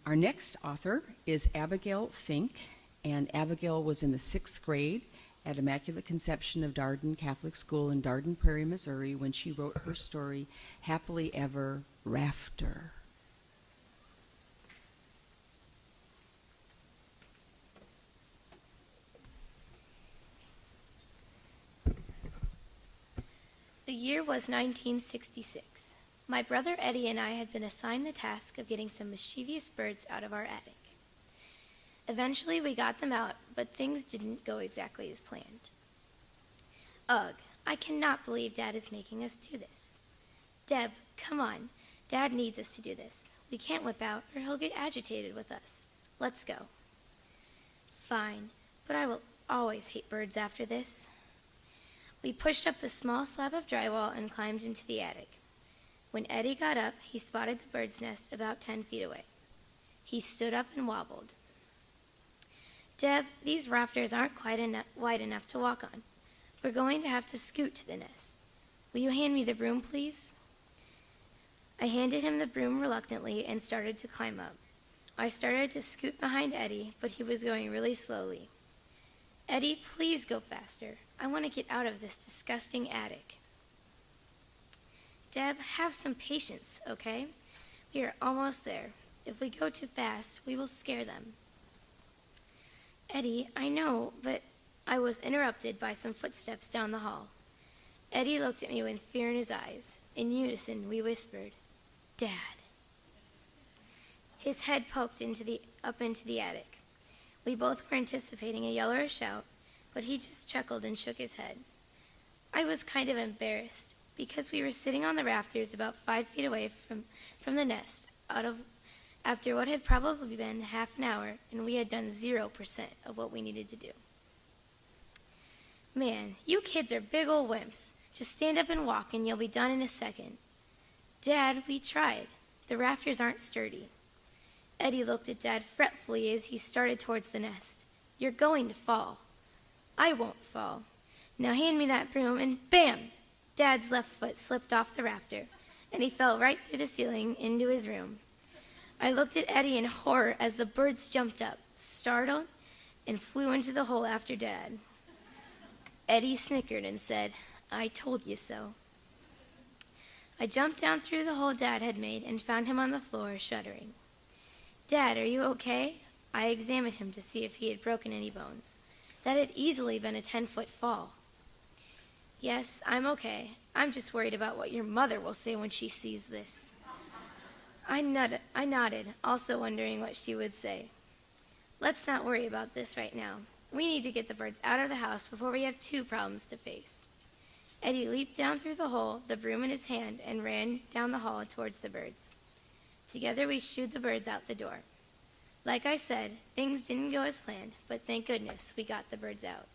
Our next author is Abigail Fink, and Abigail was in the 6th grade at Immaculate Conception of Darden Catholic School in Darden Prairie, Missouri, when she wrote her story, Happily Ever Rafter. The year was 1966. My brother Eddie and I had been assigned the task of getting some mischievous birds out of our attic. Eventually we got them out, but things didn't go exactly as planned. Ugh, I cannot believe Dad is making us do this. Deb, come on. Dad needs us to do this. We can't whip out or he'll get agitated with us. Let's go. Fine, but I will always hate birds after this. We pushed up the small slab of drywall and climbed into the attic. When Eddie got up, he spotted the bird's nest about 10 feet away. He stood up and wobbled. Deb, these rafters aren't quite wide enough to walk on. We're going to have to scoot to the nest. Will you hand me the broom, please? I handed him the broom reluctantly and started to climb up. I started to scoot behind Eddie, but he was going really slowly. Eddie, please go faster. I want to get out of this disgusting attic. Deb, have some patience, okay? We are almost there. If we go too fast, we will scare them. Eddie, I know, but I was interrupted by some footsteps down the hall. Eddie looked at me with fear in his eyes. In unison, we whispered, Dad. His head poked up into the attic. We both were anticipating a yell or a shout, but he just chuckled and shook his head. I was kind of embarrassed, because we were sitting on the rafters about 5 feet away from the nest, after what had probably been half an hour, and we had done 0% of what we needed to do. Man, you kids are big old wimps. Just stand up and walk, and you'll be done in a second. Dad, we tried. The rafters aren't sturdy. Eddie looked at Dad fretfully as he started towards the nest. You're going to fall. I won't fall. Now hand me that broom, and bam! Dad's left foot slipped off the rafter, and he fell right through the ceiling into his room. I looked at Eddie in horror as the birds jumped up, startled, and flew into the hole after Dad. Eddie snickered and said, I told you so. I jumped down through the hole Dad had made and found him on the floor, shuddering. Dad, are you okay? I examined him to see if he had broken any bones. That had easily been a 10-foot fall. Yes, I'm okay. I'm just worried about what your mother will say when she sees this. I nodded, also wondering what she would say. Let's not worry about this right now. We need to get the birds out of the house before we have 2 problems to face. Eddie leaped down through the hole, the broom in his hand, and ran down the hall towards the birds. Together we shooed the birds out the door. Like I said, things didn't go as planned, but thank goodness we got the birds out.